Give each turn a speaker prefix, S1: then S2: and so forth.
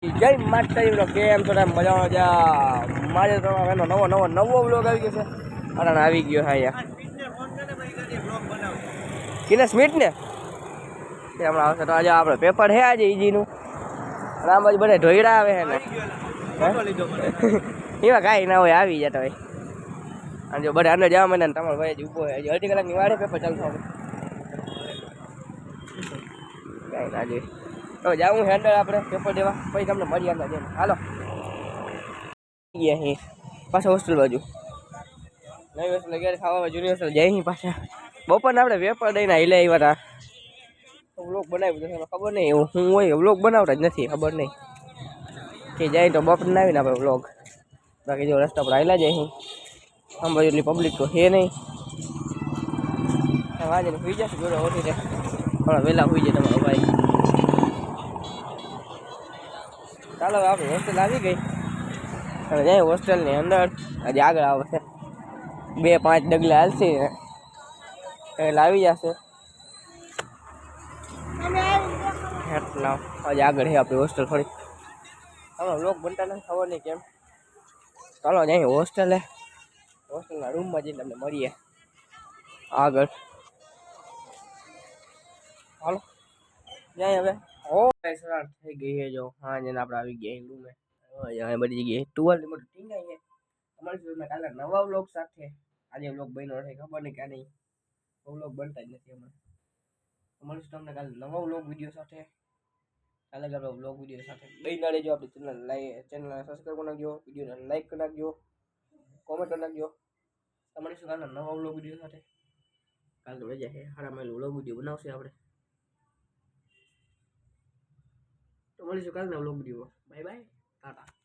S1: જય માતાજી કેમ છો મજામાં જા મારે તો એનો નવો વ્લોગ આવી ગયો છે અને આવી ગયો હા યાર કિને સ્મિત ને હમણાં આવશે તો આજે આપણે પેપર છે આજે ઈજીનું રામ બાજુ બધા ઢોયડા આવે છે ને એમાં કાંઈ ના હોય આવી જતા હોય અને જો બધા અંદર જવા માંડે ને તમારો ભાઈ જ ઊભો હોય હજી અડધી કલાકની વાડે પેપર ચાલુ થવાનું કાંઈ ના જોઈએ તો જાઉં છે અંદર આપણે પેપર દેવા પછી તમને મળી અંદર જઈને હાલો ગયા અહીં પાછા હોસ્ટેલ બાજુ નવી હોસ્ટેલ ગયા ખાવા જૂની હોસ્ટેલ જાય અહીં પાછા બપોરને આપણે પેપર દઈને हिले આવ્યા હતા વ્લોગ બનાવી દીધો ખબર નહીં એવું હું હોય વ્લોગ બનાવતા જ નથી ખબર નહીં કે જાય તો બપોરને આવીને આપણે વ્લોગ બાકી જો રસ્તા પર આવેલા જાય અહીં આમ બાજુ એટલી પબ્લિક તો છે નહીં વાંચે ને સુઈ જશે જોડે ઓછી છે થોડા વહેલા સુઈ જાય તમારો ભાઈ ચાલો આપણે હોસ્ટેલ આવી ગઈ અને જાય હોસ્ટેલની અંદર હજી આગળ આવશે 2-5 ડગલા હાલશે એટલે આવી જશે એટલા હજી આગળ છે આપણી હોસ્ટેલ થોડી હમણાં લોક બનતા નથી ખબર નહીં કેમ ચાલો જાય હોસ્ટેલે હોસ્ટેલના રૂમમાં જઈને તમને મળીએ આગળ હાલો જાય હવે સરાટ થઈ ગઈ છે જો હા જઈને આપણે આવી ગયા રૂમે બધી જગ્યાએ ટુવેલ મોટું ટીંગાઈ છે અમારી સ્કૂલમાં કાલે નવા વ્લોગ સાથે આજે વ્લોગ બન્યો છે ખબર નહીં ક્યાં નહીં વ્લોગ બનતા જ નથી અમારી તમને કાલે નવા વ્લોગ વિડીયો સાથે કાલે આપણે વ્લોગ વિડીયો સાથે બે નાળે જો આપણી ચેનલને સબસ્ક્રાઈબ કરી નાખજો વિડીયોને લાઈક કરી નાખજો કોમેન્ટ કરી નાખજો તમારી શું કાલે નવા વ્લોગ વિડીયો સાથે કાલે તો રજા છે સારા માઇલ વ્લોગ વિડીયો બનાવશે આપણે તો મળીશું કાલના vlog video bye bye Tata